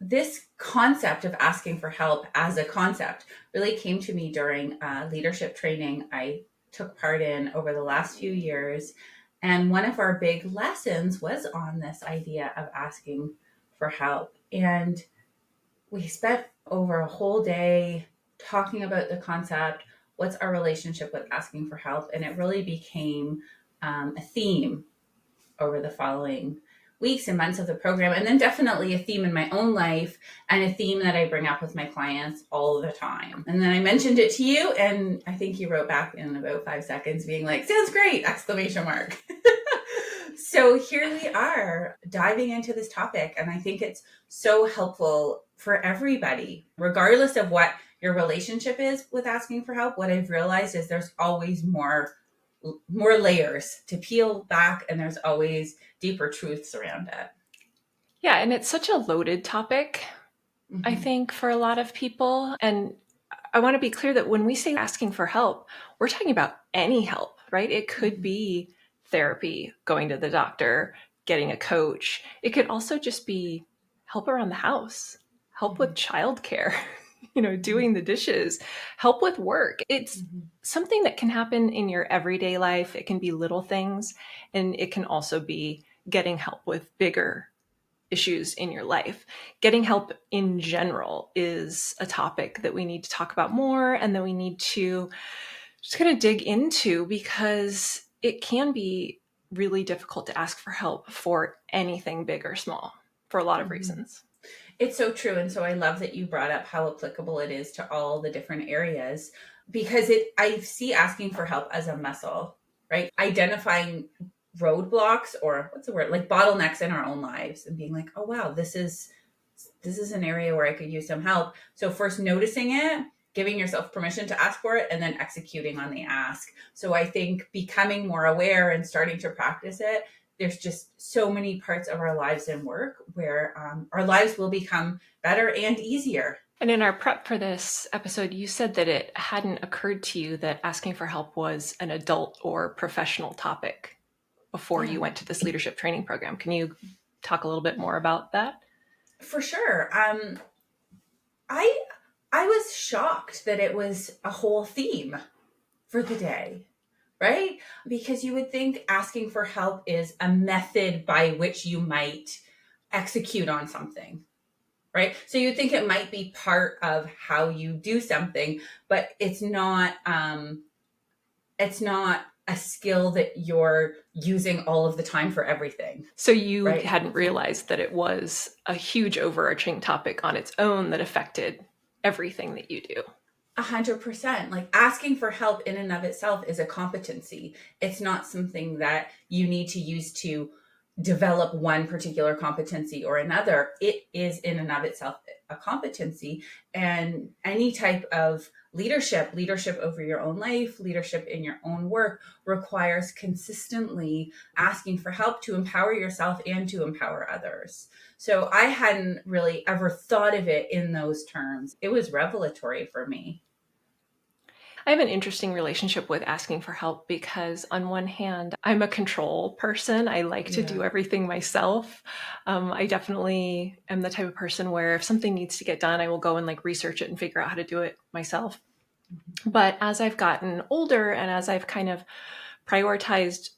this concept of asking for help as a concept really came to me during leadership training I took part in over the last few years. And one of our big lessons was on this idea of asking for help. And we spent over a whole day talking about the concept. What's our relationship with asking for help? And it really became a theme over the following weeks and months of the program, and then definitely a theme in my own life and a theme that I bring up with my clients all the time. And then I mentioned it to you, and I think you wrote back in about 5 seconds being like, sounds great, exclamation mark. So here we are diving into this topic, and I think it's so helpful for everybody, regardless of what your relationship is with asking for help. What I've realized is there's always more layers to peel back, and there's always deeper truths around it. Yeah, and it's such a loaded topic, I think, for a lot of people. And I want to be clear that when we say asking for help, we're talking about any help, right? It could be therapy, going to the doctor, getting a coach. It could also just be help around the house, help with childcare, doing the dishes, help with work. It's something that can happen in your everyday life. It can be little things, and it can also be getting help with bigger issues in your life. Getting help in general is a topic that we need to talk about more, and that we need to just kind of dig into, because it can be really difficult to ask for help for anything big or small for a lot of reasons. It's so true. And so I love that you brought up how applicable it is to all the different areas, because I see asking for help as a muscle, right? Identifying roadblocks, or what's the word, like bottlenecks in our own lives, and being like, oh wow, this is an area where I could use some help. So first noticing it, giving yourself permission to ask for it, and then executing on the ask. So I think becoming more aware and starting to practice it, there's just so many parts of our lives and work where our lives will become better and easier. And in our prep for this episode, you said that it hadn't occurred to you that asking for help was an adult or professional topic before you went to this leadership training program. Can you talk a little bit more about that? For sure. I was shocked that it was a whole theme for the day, right? Because you would think asking for help is a method by which you might execute on something, right? So you think it might be part of how you do something, but it's not a skill that you're using all of the time for everything. So you hadn't realized that it was a huge overarching topic on its own that affected everything that you do. 100%. Like asking for help in and of itself is a competency. It's not something that you need to use to develop one particular competency or another. It is in and of itself a competency. And any type of leadership over your own life, leadership in your own work, requires consistently asking for help to empower yourself and to empower others. So I hadn't really ever thought of it in those terms. It was revelatory for me. I have an interesting relationship with asking for help, because on one hand, I'm a control person. I like to do everything myself. I definitely am the type of person where if something needs to get done, I will go and research it and figure out how to do it myself. But as I've gotten older, and as I've kind of prioritized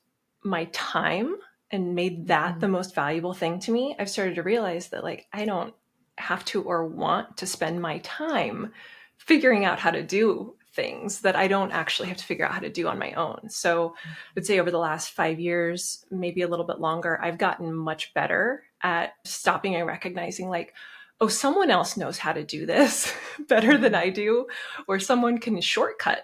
my time and made that the most valuable thing to me, I've started to realize that I don't have to or want to spend my time figuring out how to do things that I don't actually have to figure out how to do on my own. So I would say over the last 5 years, maybe a little bit longer, I've gotten much better at stopping and recognizing oh, someone else knows how to do this better than I do, or someone can shortcut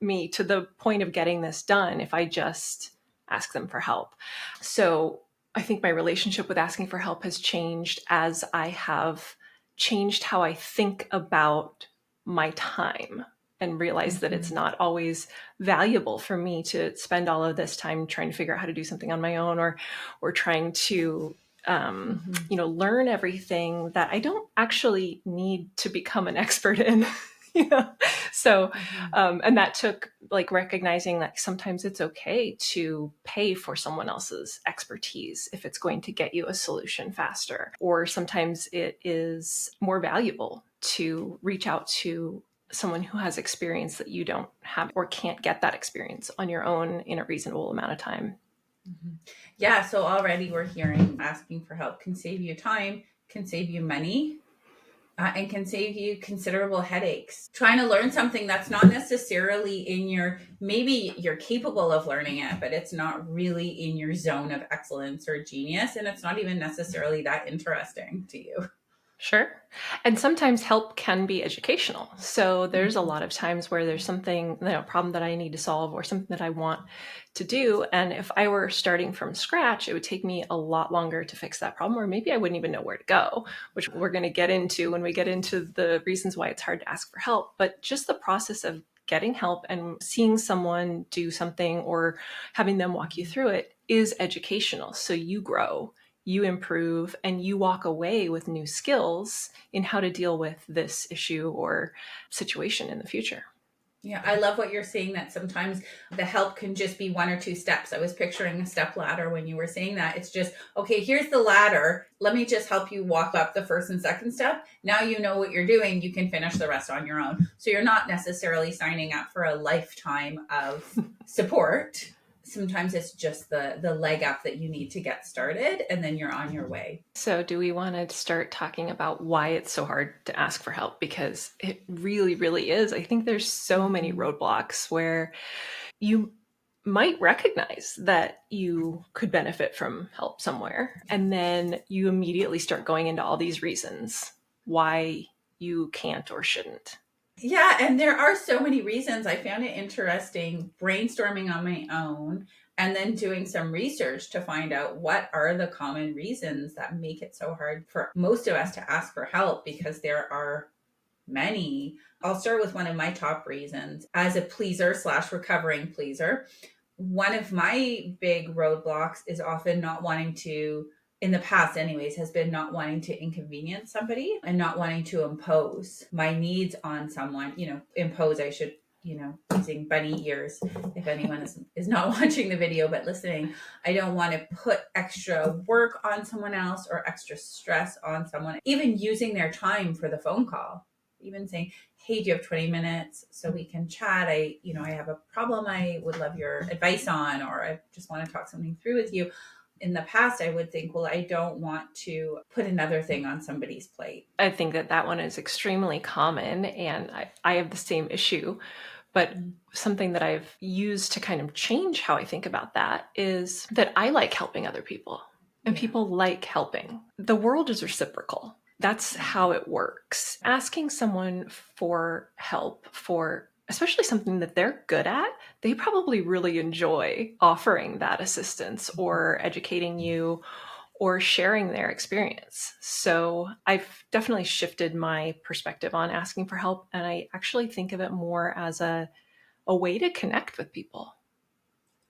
me to the point of getting this done if I just ask them for help. So I think my relationship with asking for help has changed as I have changed how I think about my time, and realize that it's not always valuable for me to spend all of this time trying to figure out how to do something on my own, or trying to learn everything that I don't actually need to become an expert in. Yeah. So, Mhm. and that took like recognizing that sometimes it's okay to pay for someone else's expertise if it's going to get you a solution faster. Or sometimes it is more valuable to reach out to someone who has experience that you don't have or can't get that experience on your own in a reasonable amount of time. Mhm. Yeah, so already we're hearing asking for help can save you time, can save you money, and can save you considerable headaches. Trying to learn something that's not necessarily in your, maybe you're capable of learning it, but it's not really in your zone of excellence or genius, and it's not even necessarily that interesting to you. Sure. And sometimes help can be educational. So there's a Mhm. lot of times where there's something, a problem that I need to solve or something that I want to do. And if I were starting from scratch, it would take me a lot longer to fix that problem, or maybe I wouldn't even know where to go, which we're going to get into when we get into the reasons why it's hard to ask for help. But just the process of getting help and seeing someone do something or having them walk you through it is educational. So you grow, you improve, and you walk away with new skills in how to deal with this issue or situation in the future. Yeah, I love what you're saying that sometimes the help can just be one or two steps. I was picturing a step ladder when you were saying that. It's just, okay, here's the ladder. Let me just help you walk up the first and second step. Now you know what you're doing. You can finish the rest on your own. So you're not necessarily signing up for a lifetime of support. Sometimes it's just the leg up that you need to get started, and then you're on your way. So, do we want to start talking about why it's so hard to ask for help? Because it really, really is. I think there's so many Mhm. roadblocks where you might recognize that you could benefit from help somewhere, and then you immediately start going into all these reasons why you can't or shouldn't. Yeah, and there are so many reasons. I found it interesting brainstorming on my own and then doing some research to find out what are the common reasons that make it so hard for most of us to ask for help, because there are many. I'll start with one of my top reasons. As a pleaser slash recovering pleaser, one of my big roadblocks is often not wanting to, in the past anyways, has been not wanting to inconvenience somebody and not wanting to impose my needs on someone. Impose, I should, using bunny ears, if anyone is not watching the video but listening. I don't want to put extra work on someone else or extra stress on someone, even using their time for the phone call, even saying, hey, do you have 20 minutes so we can chat? I have a problem I would love your advice on, or I just want to talk something through with you. In the past, I would think, well, I don't want to put another thing on somebody's plate. I think that one is extremely common, and I have the same issue. But something that I've used to kind of change how I think about that is that I like helping other people, and Yeah. people like helping. The world is reciprocal. That's how it works. Asking someone for help for especially something that they're good at, they probably really enjoy offering that assistance or educating you or sharing their experience. So I've definitely shifted my perspective on asking for help. And I actually think of it more as a way to connect with people.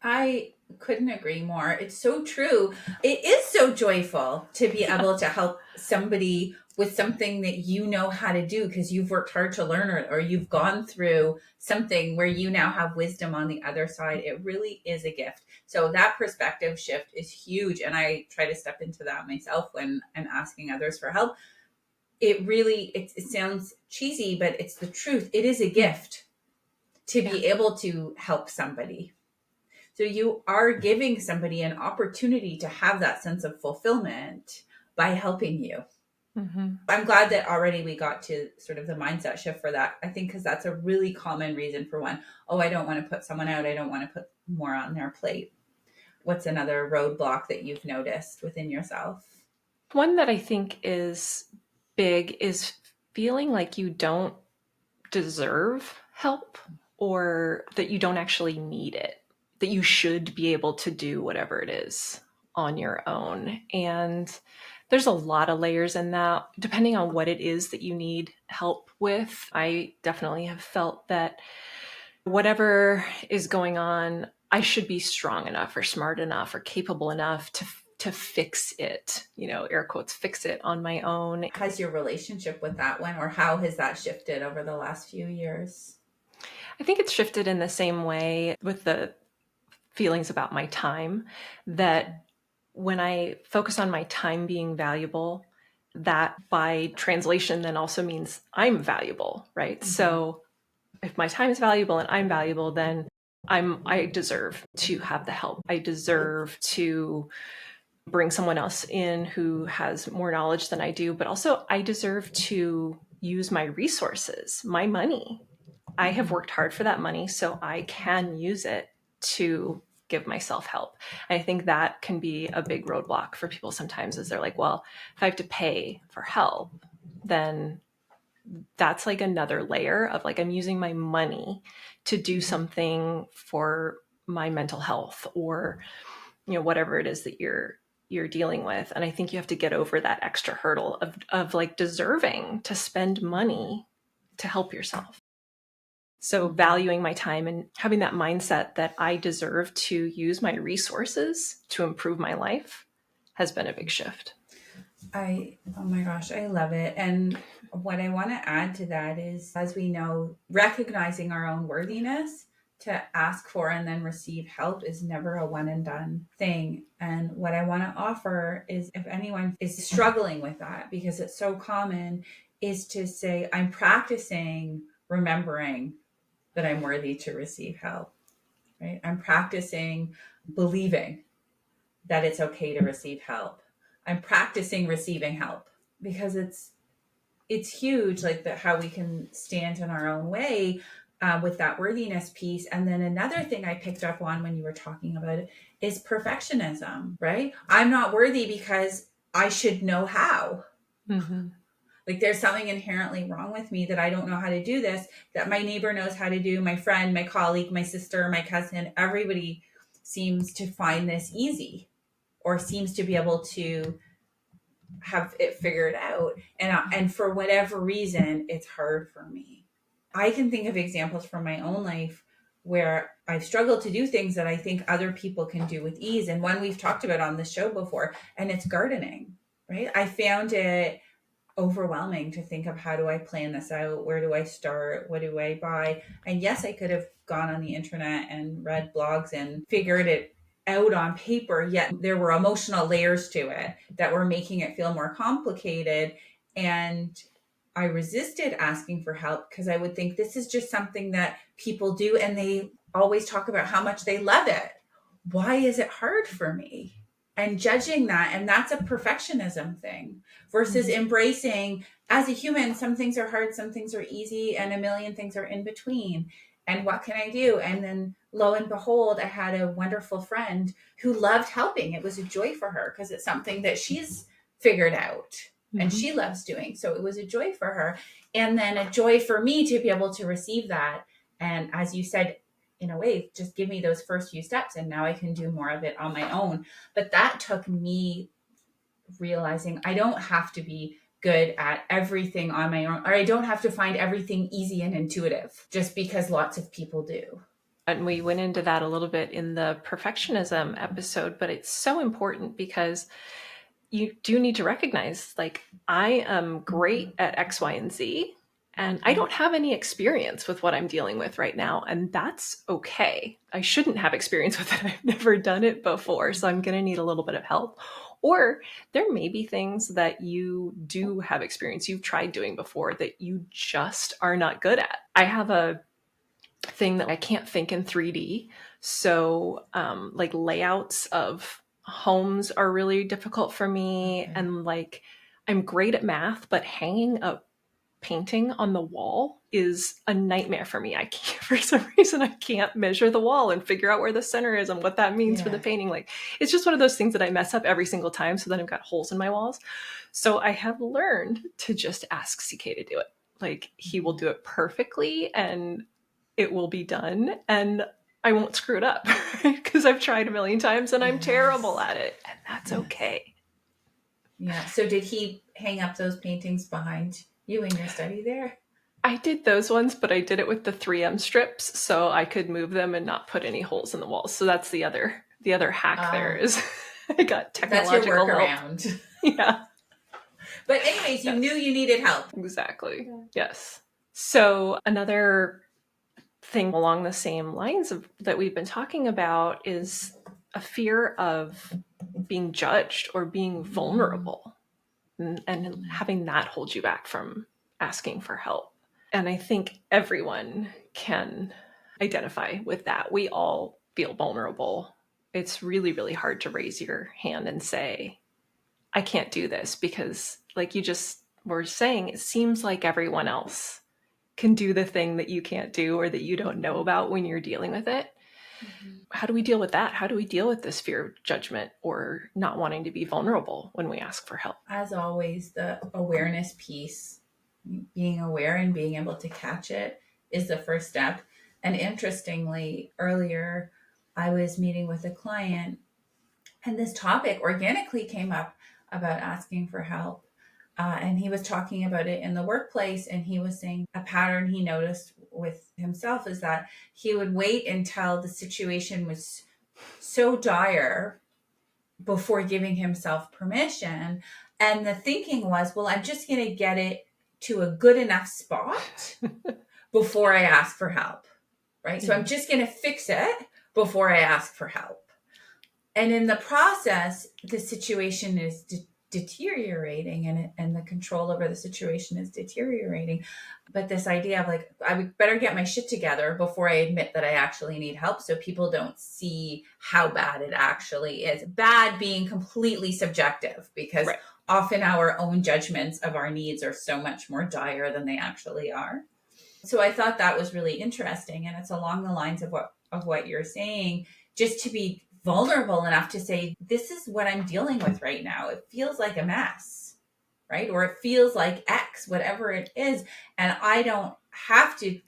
I couldn't agree more. It's so true. It is so joyful to be Yeah. able to help somebody with something that you know how to do because you've worked hard to learn it, or you've gone through something where you now have wisdom on the other side. It really is a gift. So that perspective shift is huge. And I try to step into that myself when I'm asking others for help. It sounds cheesy, but it's the truth. It is a gift to Yeah. be able to help somebody. So you are giving somebody an opportunity to have that sense of fulfillment by helping you. Mm-hmm. I'm glad that already we got to sort of the mindset shift for that. I think because that's a really common reason for one. Oh, I don't want to put someone out. I don't want to put more on their plate. What's another roadblock that you've noticed within yourself? One that I think is big is feeling like you don't deserve help or that you don't actually need it, that you should be able to do whatever it is on your own. And there's a lot of layers in that, depending on what it is that you need help with. I definitely have felt that whatever is going on, I should be strong enough or smart enough or capable enough to to fix it, air quotes, fix it on my own. Has your relationship with that one, or how has that shifted over the last few years? I think it's shifted in the same way with the feelings about my time, that when I focus on my time being valuable, that by translation then also means I'm valuable, right? Mm-hmm. So if my time is valuable and I'm valuable, then I deserve to have the help. I deserve to bring someone else in who has more knowledge than I do, but also I deserve to use my resources, my money. I have worked hard for that money, so I can use it to give myself help. And I think that can be a big roadblock for people sometimes, is they're like, well, if I have to pay for help, then that's like another layer of like, I'm using my money to do something for my mental health, or whatever it is that you're dealing with. And I think you have to get over that extra hurdle of like deserving to spend money to help yourself. So valuing my time and having that mindset that I deserve to use my resources to improve my life has been a big shift. Oh my gosh, I love it. And what I want to add to that is, as we know, recognizing our own worthiness to ask for and then receive help is never a one and done thing. And what I want to offer is, if anyone is struggling with that, because it's so common, is to say, I'm practicing remembering that I'm worthy to receive help, right? I'm practicing believing that it's okay to receive help. I'm practicing receiving help, because it's huge, like that, how we can stand in our own way with that worthiness piece. And then another thing I picked up on when you were talking about it is perfectionism, right? I'm not worthy because I should know how. Mm-hmm. Like there's something inherently wrong with me that I don't know how to do this, that my neighbor knows how to do, my friend, my colleague, my sister, my cousin, everybody seems to find this easy, or seems to be able to have it figured out, and for whatever reason it's hard for me. I can think of examples from my own life where I've struggled to do things that I think other people can do with ease, and one we've talked about on the show before, and it's gardening, right? I found it overwhelming to think of, how do I plan this out? Where do I start? What do I buy? And yes, I could have gone on the internet and read blogs and figured it out on paper, yet there were emotional layers to it that were making it feel more complicated. And I resisted asking for help because I would think, this is just something that people do and they always talk about how much they love it. Why is it hard for me? And judging that, and that's a perfectionism thing, versus embracing, as a human, some things are hard, some things are easy, and a million things are in between. And what can I do? And then lo and behold, I had a wonderful friend who loved helping. It was a joy for her because it's something that she's figured out and she loves doing. So it was a joy for her. And then a joy for me to be able to receive that. And as you said, in a way, just give me those first few steps and now I can do more of it on my own. But that took me realizing I don't have to be good at everything on my own, or I don't have to find everything easy and intuitive just because lots of people do. And we went into that a little bit in the perfectionism episode, but it's so important because you do need to recognize, like, I am great at X, Y, and Z, and I don't have any experience with what I'm dealing with right now. And that's okay. I shouldn't have experience with it. I've never done it before. So I'm going to need a little bit of help. Or there may be things that you do have experience, you've tried doing before, that you just are not good at. I have a thing that I can't think in 3D. So like layouts of homes are really difficult for me. Okay. And like, I'm great at math, but hanging a painting on the wall is a nightmare for me. I can't, for some reason, I can't measure the wall and figure out where the center is and what that means for the painting. Like, it's just one of those things that I mess up every single time. So then I've got holes in my walls. So I have learned to just ask CK to do it. Like, he will do it perfectly and it will be done. And I won't screw it up because I've tried a million times and I'm terrible at it. And that's okay. Yeah. So did he hang up those paintings behind you in your study there? I did those ones, but I did it with the 3M strips so I could move them and not put any holes in the walls. So that's the other hack there is. I got That's your technological help. workaround. Yeah. But anyways, you knew Yes. you needed help. Exactly. Yes. So another thing along the same lines of that we've been talking about is a fear of being judged or being vulnerable, and having that hold you back from asking for help. And I think everyone can identify with that. We all feel vulnerable. It's really, really hard to raise your hand and say, I can't do this, because, like you just were saying, it seems like everyone else can do the thing that you can't do or that you don't know about when you're dealing with it. Mm-hmm. How do we deal with that? How do we deal with this fear of judgment or not wanting to be vulnerable when we ask for help? As always, the awareness piece, being aware and being able to catch it, is the first step. And interestingly, earlier I was meeting with a client, and this topic organically came up about asking for help. And he was talking about it in the workplace, and he was saying a pattern he noticed with himself is that he would wait until the situation was so dire before giving himself permission. And the thinking was, well, I'm just going to get it to a good enough spot before I ask for help. Right. So I'm just going to fix it before I ask for help. And in the process, the situation is deteriorating, and the control over the situation is deteriorating. But this idea of like, I would better get my shit together before I admit that I actually need help, so people don't see how bad it actually is. Bad being completely subjective, because Right. often our own judgments of our needs are so much more dire than they actually are. So I thought that was really interesting, and it's along the lines of what you're saying, just to be vulnerable enough to say, this is what I'm dealing with right now. It feels like a mess, right? Or it feels like X, whatever it is, and I don't have to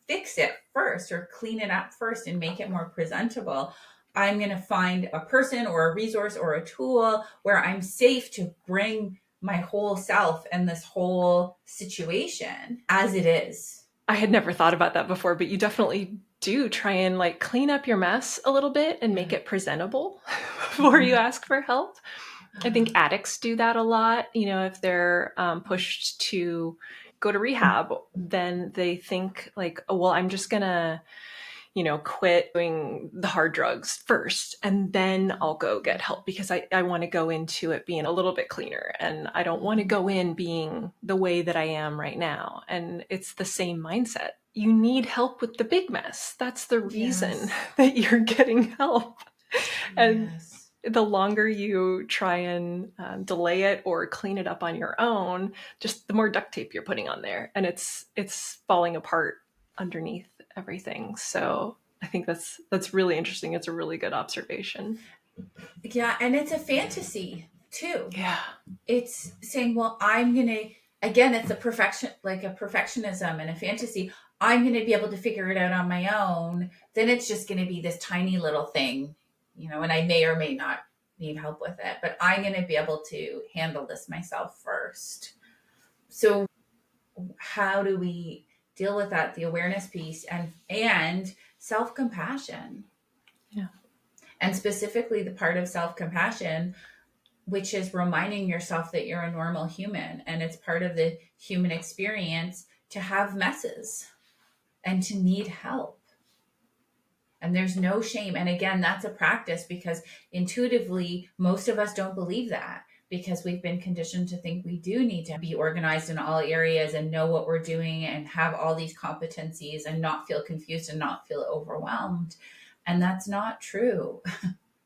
fix it first or clean it up first and make it more presentable. I'm going to find a person or a resource or a tool where I'm safe to bring my whole self and this whole situation as it is. I had never thought about that before, but you definitely do try and like clean up your mess a little bit and make it presentable before you ask for help. I think addicts do that a lot. You know, if they're pushed to go to rehab, then they think like, oh, well, I'm just gonna, quit doing the hard drugs first, and then I'll go get help, because I want to go into it being a little bit cleaner, and I don't want to go in being the way that I am right now. And it's the same mindset. You need help with the big mess. That's the reason Yes. that you're getting help. And Yes. the longer you try and delay it or clean it up on your own, just the more duct tape you're putting on there, and it's falling apart underneath everything. So I think that's really interesting. It's a really good observation. Yeah, and it's a fantasy too. Yeah. It's saying, well, I'm going to, again, it's a perfection, like a perfectionism and a fantasy. I'm going to be able to figure it out on my own. Then it's just going to be this tiny little thing, and I may or may not need help with it, but I'm going to be able to handle this myself first. So how do we deal with that? The awareness piece and self-compassion. Yeah. And specifically the part of self-compassion which is reminding yourself that you're a normal human, and it's part of the human experience to have messes and to need help. And there's no shame. And again, that's a practice, because intuitively, most of us don't believe that, because we've been conditioned to think we do need to be organized in all areas and know what we're doing and have all these competencies and not feel confused and not feel overwhelmed. And that's not true.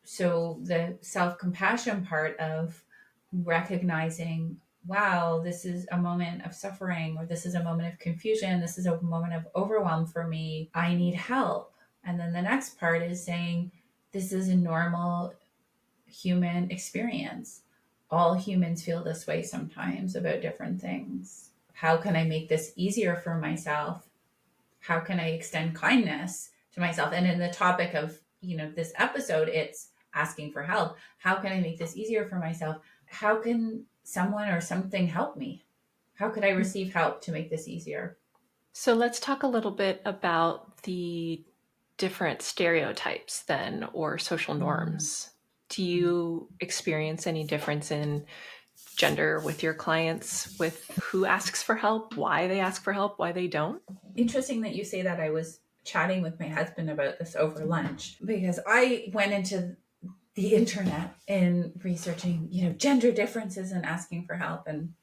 So the self-compassion part of recognizing, wow, this is a moment of suffering, or this is a moment of confusion, this is a moment of overwhelm for me, I need help. And then the next part is saying, this is a normal human experience. All humans feel this way sometimes about different things. How can I make this easier for myself? How can I extend kindness to myself? And in the topic of, this episode, it's asking for help. How can I make this easier for myself? How can someone or something help me? How could I receive help to make this easier? So let's talk a little bit about the different stereotypes then, or social Mm. norms Do you experience any difference in gender with your clients, with who asks for help, why they ask for help, why they don't? Interesting that you say that. I was chatting with my husband about this over lunch because I went into the internet and researching, gender differences and asking for help. And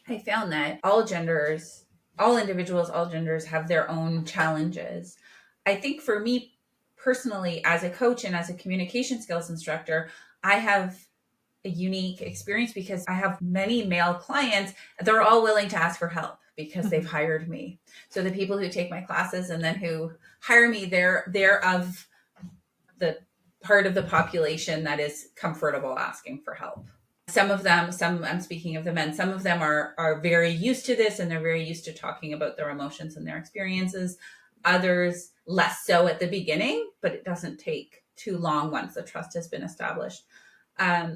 I found that all genders, all individuals, all genders have their own challenges. I think for me personally, as a coach and as a communication skills instructor, I have a unique experience because I have many male clients. They're all willing to ask for help because they've hired me. So the people who take my classes and then who hire me, they're of the part of the population that is comfortable asking for help. Some of them, some I'm speaking of the men, some of them are very used to this and they're very used to talking about their emotions and their experiences. Others less so at the beginning, but it doesn't take too long once the trust has been established.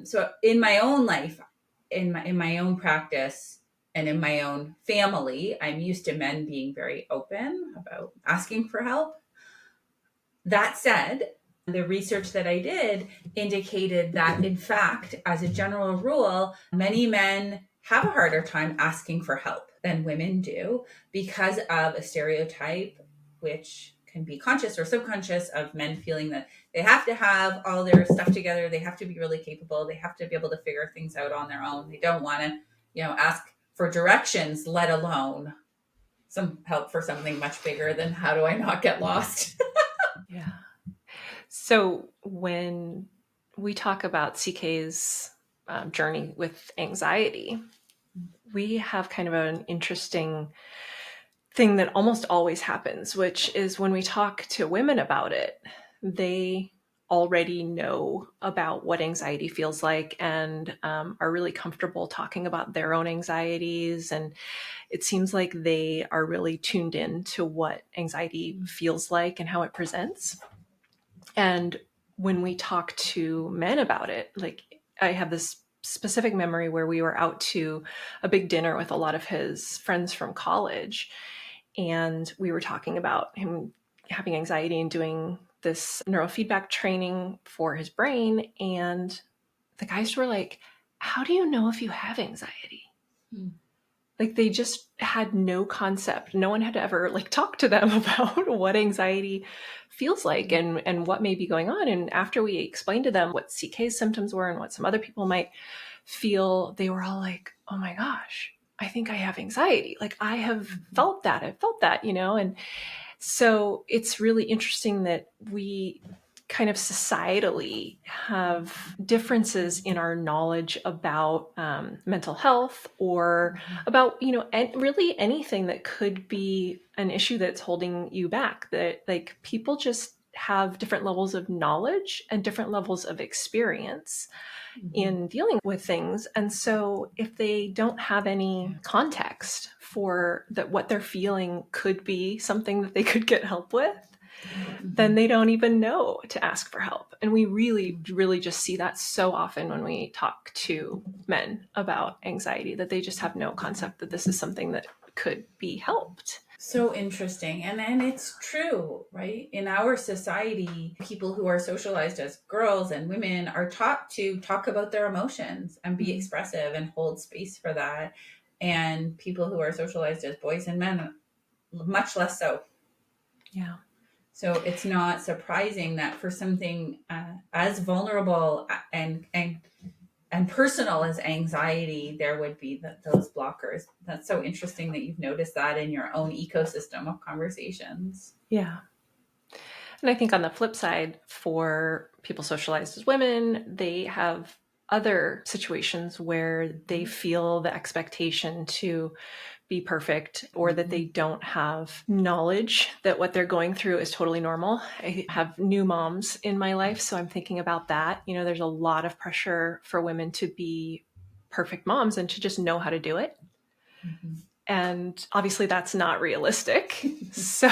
So in my own life, in my own practice, and in my own family, I'm used to men being very open about asking for help. That said, the research that I did indicated that, in fact, as a general rule, many men have a harder time asking for help than women do because of a stereotype, which can be conscious or subconscious, of men feeling that they have to have all their stuff together. They have to be really capable. They have to be able to figure things out on their own. They don't want to, ask for directions, let alone some help for something much bigger than how do I not get lost? Yeah. So when we talk about CK's journey with anxiety, we have kind of an interesting thing that almost always happens, which is when we talk to women about it, they already know about what anxiety feels like and are really comfortable talking about their own anxieties. And it seems like they are really tuned in to what anxiety feels like and how it presents. And when we talk to men about it, like I have this specific memory where we were out to a big dinner with a lot of his friends from college. And we were talking about him having anxiety and doing this neurofeedback training for his brain. And the guys were like, "How do you know if you have anxiety?" Hmm. Like they just had no concept. No one had ever talked to them about what anxiety feels like and what may be going on. And after we explained to them what CK's symptoms were and what some other people might feel, they were all like, "Oh my gosh, I think I have anxiety. Like I have felt that. I've felt that, you know?" And so it's really interesting that we kind of societally have differences in our knowledge about mental health or about, really anything that could be an issue that's holding you back. That like people just have different levels of knowledge and different levels of experience in dealing with things. And so if they don't have any context for that what they're feeling could be something that they could get help with, then they don't even know to ask for help. And we really, really just see that so often when we talk to men about anxiety, that they just have no concept that this is something that could be helped. So interesting. And it's true, right? In our society, people who are socialized as girls and women are taught to talk about their emotions and be expressive and hold space for that. And people who are socialized as boys and men, much less so. Yeah. So it's not surprising that for something as vulnerable and personal as anxiety, there would be those blockers. That's so interesting that you've noticed that in your own ecosystem of conversations. Yeah. And I think on the flip side, for people socialized as women, they have other situations where they feel the expectation to be perfect or that they don't have knowledge that what they're going through is totally normal. I have new moms in my life, so I'm thinking about that. There's a lot of pressure for women to be perfect moms and to just know how to do it. Mm-hmm. And obviously that's not realistic. So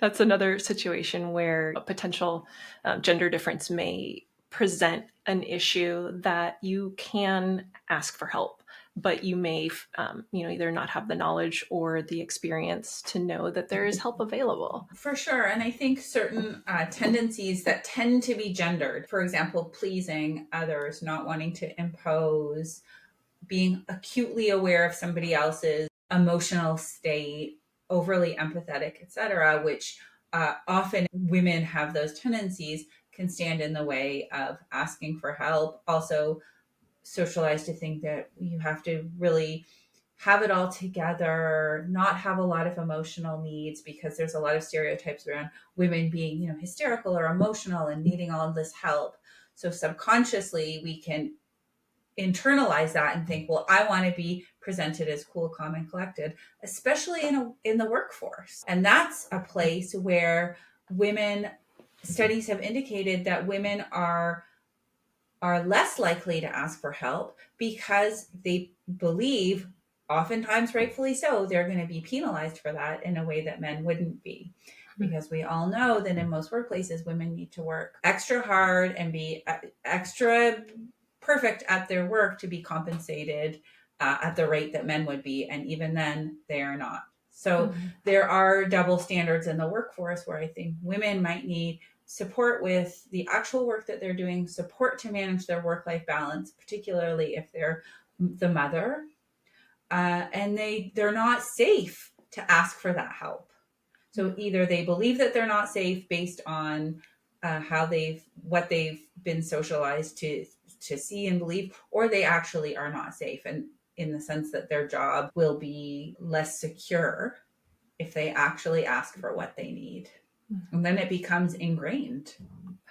that's another situation where a potential gender difference may present an issue that you can ask for help. but you may, either not have the knowledge or the experience to know that there is help available. For sure. And I think certain tendencies that tend to be gendered, for example, pleasing others, not wanting to impose, being acutely aware of somebody else's emotional state, overly empathetic, etc., which often women have those tendencies, can stand in the way of asking for help. Also, socialized to think that you have to really have it all together, not have a lot of emotional needs, because there's a lot of stereotypes around women being, hysterical or emotional and needing all of this help. So subconsciously we can internalize that and think, well, I want to be presented as cool, calm, and collected, especially in the workforce. And that's a place where women, studies have indicated that women are less likely to ask for help because they believe, oftentimes rightfully so, they're going to be penalized for that in a way that men wouldn't be. Because we all know that in most workplaces, women need to work extra hard and be extra perfect at their work to be compensated at the rate that men would be. And even then, they are not. So there are double standards in the workforce where I think women might need support with the actual work that they're doing, support to manage their work-life balance, particularly if they're the mother, and they're not safe to ask for that help. So either they believe that they're not safe based on what they've been socialized to see and believe, or they actually are not safe, and in the sense that their job will be less secure if they actually ask for what they need. And then it becomes ingrained.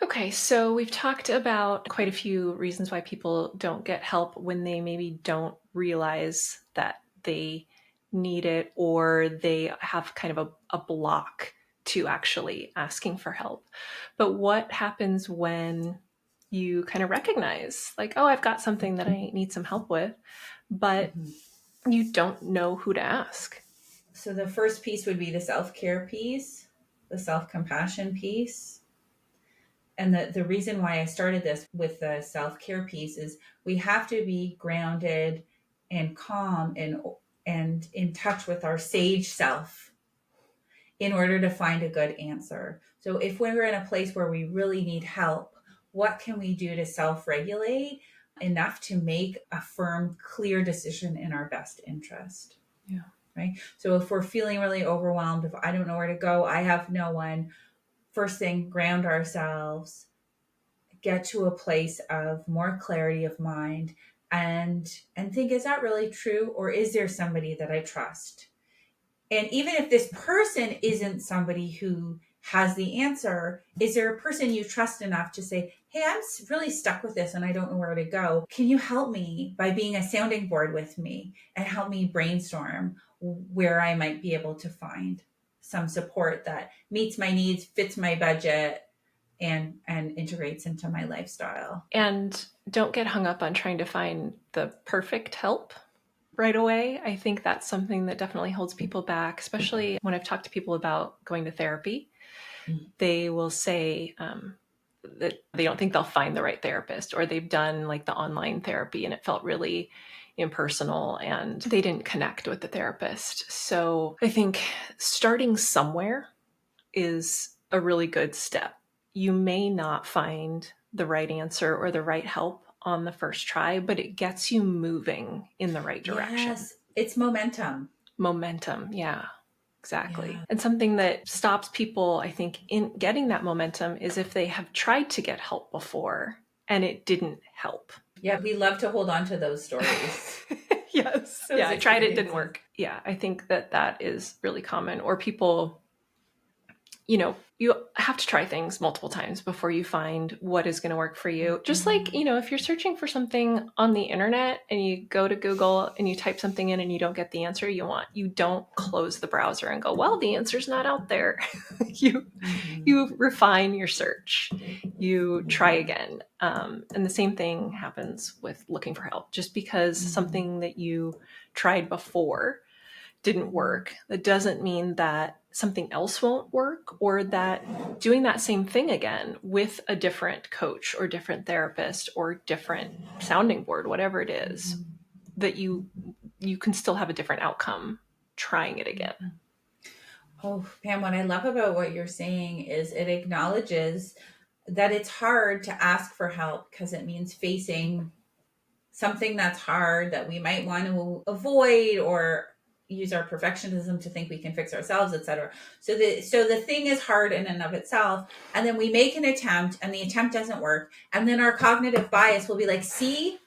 Okay, so we've talked about quite a few reasons why people don't get help when they maybe don't realize that they need it, or they have kind of a block to actually asking for help. But what happens when you kind of recognize, like, oh, I've got something that I need some help with, but you don't know who to ask? So the first piece would be the self-care piece, the self-compassion piece. And the reason why I started this with the self-care piece is we have to be grounded and calm and in touch with our sage self in order to find a good answer. So if we're in a place where we really need help, what can we do to self-regulate enough to make a firm, clear decision in our best interest? Yeah. Right. So if we're feeling really overwhelmed, if I don't know where to go, I have no one, first thing, ground ourselves, get to a place of more clarity of mind, and think, is that really true, or is there somebody that I trust? And even if this person isn't somebody who has the answer, is there a person you trust enough to say, hey, I'm really stuck with this and I don't know where to go. Can you help me by being a sounding board with me and help me brainstorm where I might be able to find some support that meets my needs, fits my budget, and integrates into my lifestyle? And don't get hung up on trying to find the perfect help right away. I think that's something that definitely holds people back, especially when I've talked to people about going to therapy. They will say that they don't think they'll find the right therapist, or they've done like the online therapy and it felt really impersonal and they didn't connect with the therapist. So I think starting somewhere is a really good step. You may not find the right answer or the right help on the first try, but it gets you moving in the right direction. Yes, it's momentum. Momentum, yeah, exactly. Yeah. And something that stops people, I think, in getting that momentum is if they have tried to get help before and it didn't help. Yeah, we love to hold on to those stories. Yes. Yeah, I tried it, didn't work. Yeah, I think that is really common. Or people, you have to try things multiple times before you find what is going to work for you. Just like, if you're searching for something on the internet and you go to Google and you type something in and you don't get the answer you want, you don't close the browser and go, well, the answer's not out there. You refine your search. You try again. And the same thing happens with looking for help. Just because something that you tried before didn't work, that doesn't mean that something else won't work, or that doing that same thing again with a different coach or different therapist or different sounding board, whatever it is, that you can still have a different outcome trying it again. Oh, Pam, what I love about what you're saying is it acknowledges that it's hard to ask for help because it means facing something that's hard that we might want to avoid or use our perfectionism to think we can fix ourselves, etc. So the thing is hard in and of itself, and then we make an attempt and the attempt doesn't work, and then our cognitive bias will be like, see,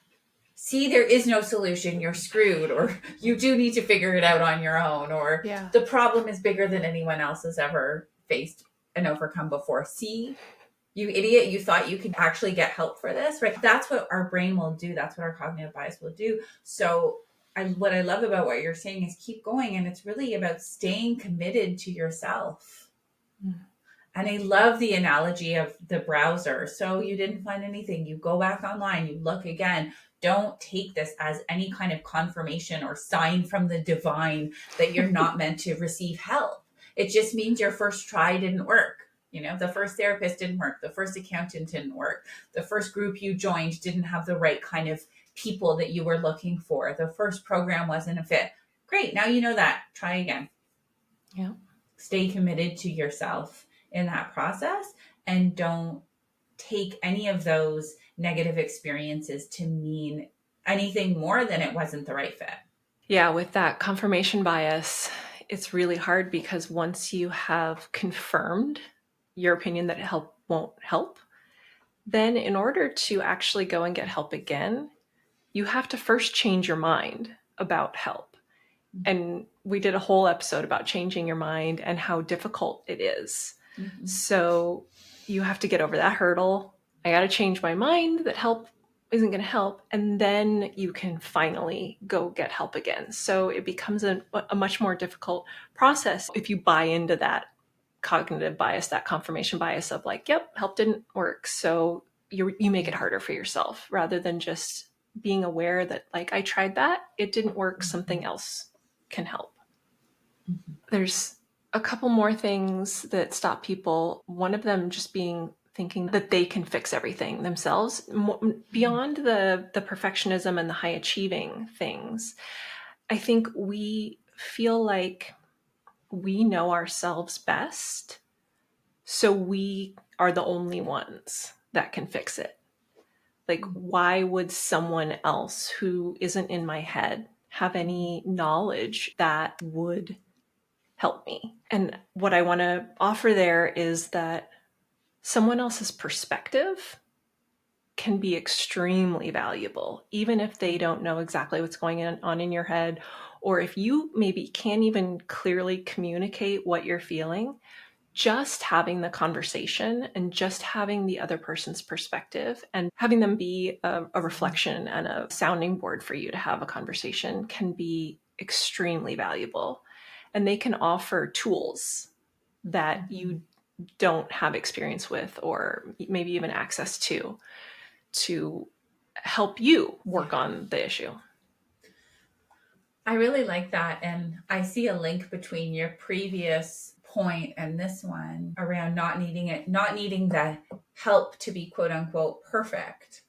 there is no solution, you're screwed, or you do need to figure it out on your own, or Yeah. the problem is bigger than anyone else has ever faced and overcome before. See, you idiot, you thought you could actually get help for this, right? That's what our brain will do. That's what our cognitive bias will do. So what I love about what you're saying is keep going. And it's really about staying committed to yourself. And I love the analogy of the browser. So you didn't find anything, you go back online, you look again. Don't take this as any kind of confirmation or sign from the divine that you're not meant to receive help. It just means your first try didn't work. The first therapist didn't work. The first accountant didn't work. The first group you joined didn't have the right kind of people that you were looking for. The first program wasn't a fit. Great. Now you know that. Try again. Yeah. Stay committed to yourself in that process, and don't take any of those negative experiences to mean anything more than it wasn't the right fit. Yeah, with that confirmation bias, it's really hard because once you have confirmed your opinion that help won't help, then in order to actually go and get help again, you have to first change your mind about help. And we did a whole episode about changing your mind and how difficult it is. Mm-hmm. So you have to get over that hurdle. I got to change my mind that help isn't going to help. And then you can finally go get help again. So it becomes a much more difficult process if you buy into that cognitive bias, that confirmation bias of like, yep, help didn't work. So you make it harder for yourself rather than just being aware that like, I tried that, it didn't work, something else can help. Mm-hmm. There's a couple more things that stop people. One of them just being thinking that they can fix everything themselves. Beyond the perfectionism and the high achieving things, I think we feel like we know ourselves best, so we are the only ones that can fix it. Like, why would someone else who isn't in my head have any knowledge that would help me? And what I want to offer there is that someone else's perspective can be extremely valuable, even if they don't know exactly what's going on in your head, or if you maybe can't even clearly communicate what you're feeling. Just having the conversation and just having the other person's perspective and having them be a reflection and a sounding board for you to have a conversation can be extremely valuable. And they can offer tools that you don't have experience with or maybe even access to help you work on the issue. I really like that. And I see a link between your previous point and this one around not needing the help to be quote unquote perfect,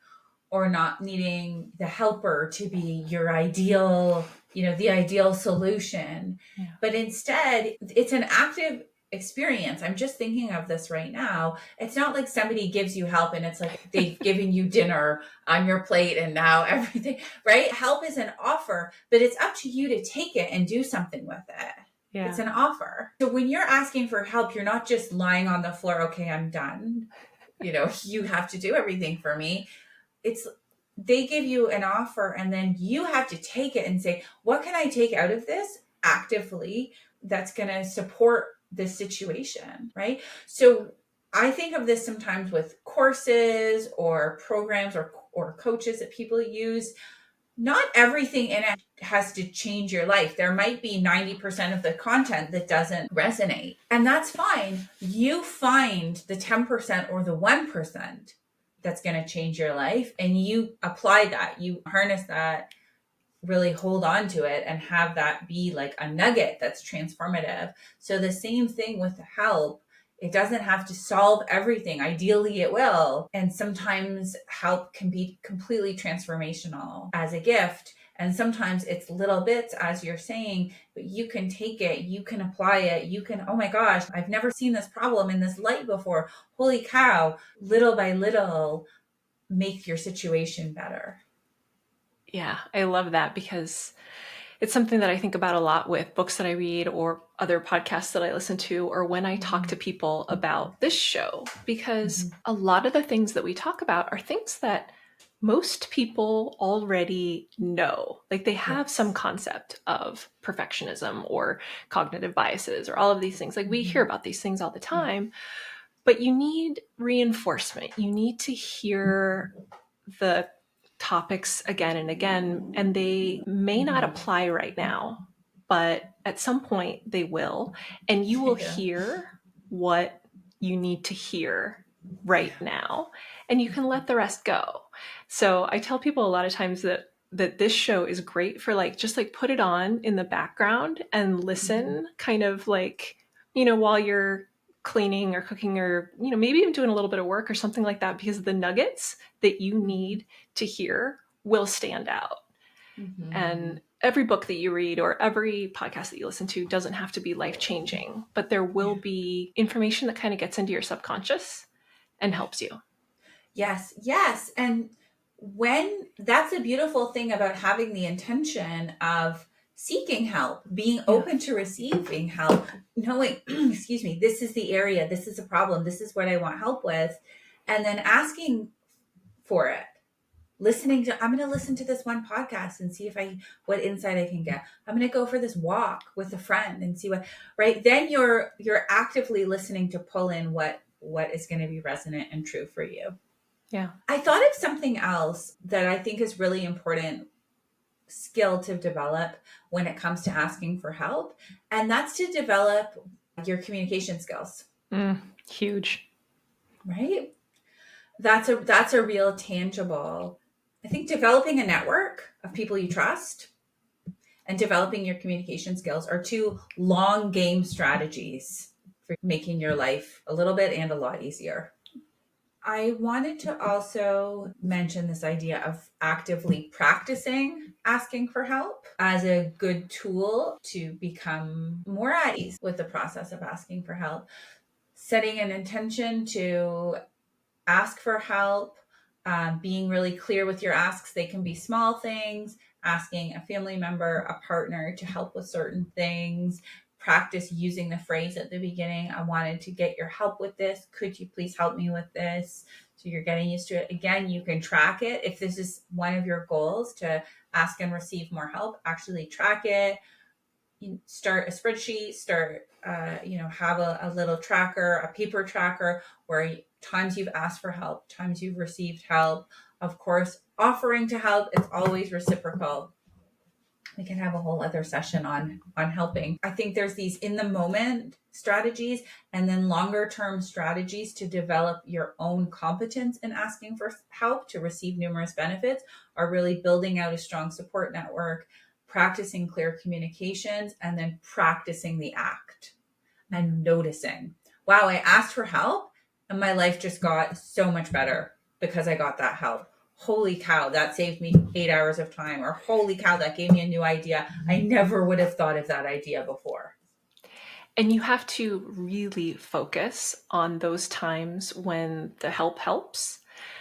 or not needing the helper to be your ideal, the ideal solution. Yeah. But instead, it's an active experience. I'm just thinking of this right now. It's not like somebody gives you help and it's like they've given you dinner on your plate and now everything, right? Help is an offer, but it's up to you to take it and do something with it. Yeah. It's an offer. So when you're asking for help, you're not just lying on the floor, okay, I'm done. You have to do everything for me. They give you an offer and then you have to take it and say, what can I take out of this actively that's going to support this situation, right? So I think of this sometimes with courses or programs or coaches that people use. Not everything in it has to change your life. There might be 90% of the content that doesn't resonate, and that's fine. You find the 10% or the 1% that's going to change your life, and you apply that, you harness that, really hold on to it and have that be like a nugget that's transformative. So the same thing with help. It doesn't have to solve everything. Ideally, it will. And sometimes help can be completely transformational as a gift. And sometimes it's little bits, as you're saying, but you can take it, you can apply it, you can, oh my gosh, I've never seen this problem in this light before. Holy cow, little by little, make your situation better. Yeah, I love that because it's something that I think about a lot with books that I read or other podcasts that I listen to, or when I talk to people about this show, because Mm-hmm. a lot of the things that we talk about are things that most people already know. Like they have some Yes. concept of perfectionism or cognitive biases or all of these things. Like we hear Mm-hmm. about these things all the Yeah. time, but you need reinforcement. You need to hear the topics again and again, and they may not Mm-hmm. apply right now, but at some point they will, and you will Yeah. hear what you need to hear right now, and you can let the rest go. So I tell people a lot of times that this show is great for like just like put it on in the background and Mm-hmm. listen kind of like while you're cleaning or cooking or maybe even doing a little bit of work or something like that, because the nuggets that you need to hear will stand out. Mm-hmm. And every book that you read or every podcast that you listen to doesn't have to be life changing, but there will Yeah. be information that kind of gets into your subconscious and helps you. Yes, yes. And when that's a beautiful thing about having the intention of seeking help, being Yeah. open to receiving help, knowing, excuse me, this is the area, this is a problem, this is what I want help with, and then asking for it. I'm going to listen to this one podcast and see what insight I can get. I'm going to go for this walk with a friend and see right. Then you're actively listening to pull in what is going to be resonant and true for you. Yeah. I thought of something else that I think is really important skill to develop when it comes to asking for help, and that's to develop your communication skills. Huge. Right? That's a real tangible. I think developing a network of people you trust and developing your communication skills are two long game strategies for making your life a little bit and a lot easier. I wanted to also mention this idea of actively practicing asking for help as a good tool to become more at ease with the process of asking for help. Setting an intention to ask for help, being really clear with your asks. They can be small things, asking a family member, a partner to help with certain things. Practice using the phrase at the beginning, I wanted to get your help with this. Could you please help me with this? So you're getting used to it. Again, you can track it. If this is one of your goals to ask and receive more help, actually track it. You start a spreadsheet, have a little tracker, a paper tracker where times you've asked for help, times you've received help. Of course, offering to help, it's always reciprocal. We can have a whole other session on helping. I think there's these in the moment strategies and then longer term strategies to develop your own competence in asking for help to receive numerous benefits are really building out a strong support network, practicing clear communications, and then practicing the act and noticing, wow, I asked for help and my life just got so much better because I got that help. Holy cow, that saved me 8 hours of time. Or holy cow, that gave me a new idea. I never would have thought of that idea before. And you have to really focus on those times when the help helps,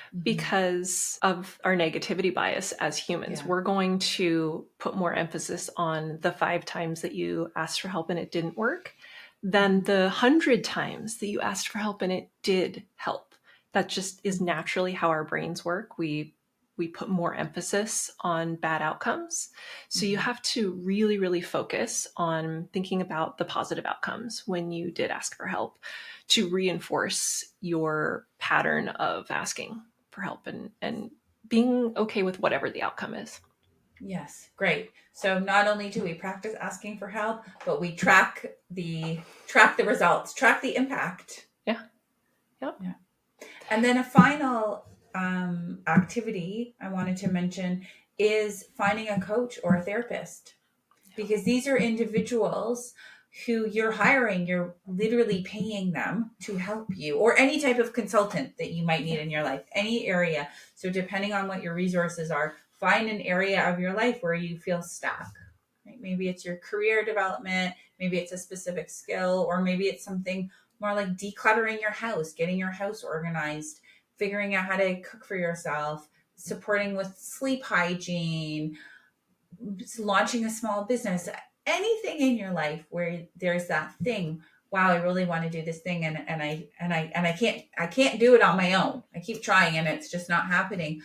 Mm-hmm. because of our negativity bias as humans. Yeah. We're going to put more emphasis on the 5 times that you asked for help and it didn't work than the 100 times that you asked for help and it did help. That just is naturally how our brains work. We put more emphasis on bad outcomes. So you Mm-hmm. have to really, really focus on thinking about the positive outcomes when you did ask for help to reinforce your pattern of asking for help and being okay with whatever the outcome is. Yes, great. So not only do we practice asking for help, but we track the results, track the impact. Yeah. Yep. Yeah. And then a final activity I wanted to mention is finding a coach or a therapist, because these are individuals who you're hiring, you're literally paying them to help you, or any type of consultant that you might need Yeah. in your life, any area. So depending on what your resources are, find an area of your life where you feel stuck. Right? Maybe it's your career development, maybe it's a specific skill, or maybe it's something more like decluttering your house, getting your house organized, figuring out how to cook for yourself, supporting with sleep hygiene, launching a small business, anything in your life where there's that thing. Wow, I really want to do this thing, and I can't do it on my own. I keep trying, and it's just not happening.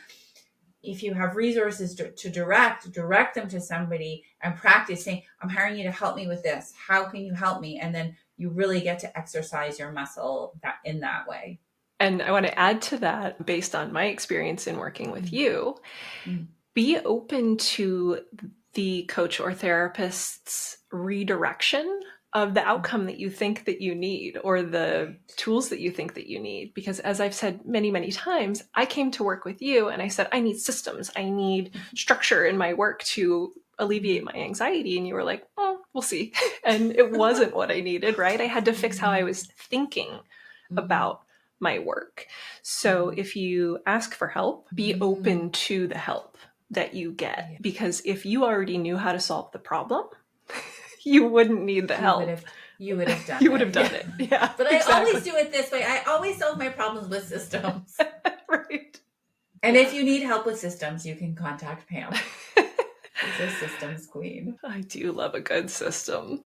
If you have resources to direct them to somebody and practice saying, I'm hiring you to help me with this. How can you help me? And then you really get to exercise your muscle in that way. And I want to add to that, based on my experience in working with you, Mm-hmm. be open to the coach or therapist's redirection of the outcome that you think that you need, or the tools that you think that you need. Because as I've said many, many times, I came to work with you and I said, I need systems, I need structure in my work to alleviate my anxiety. And you were like, oh, we'll see. And it wasn't what I needed, right? I had to fix how I was thinking about my work. So if you ask for help, be open to the help that you get. Because if you already knew how to solve the problem, you wouldn't need the help. You would have done you would have done it. Yeah. But exactly. I always do it this way. I always solve my problems with systems. Right. And if you need help with systems, you can contact Pam. She's a systems queen. I do love a good system.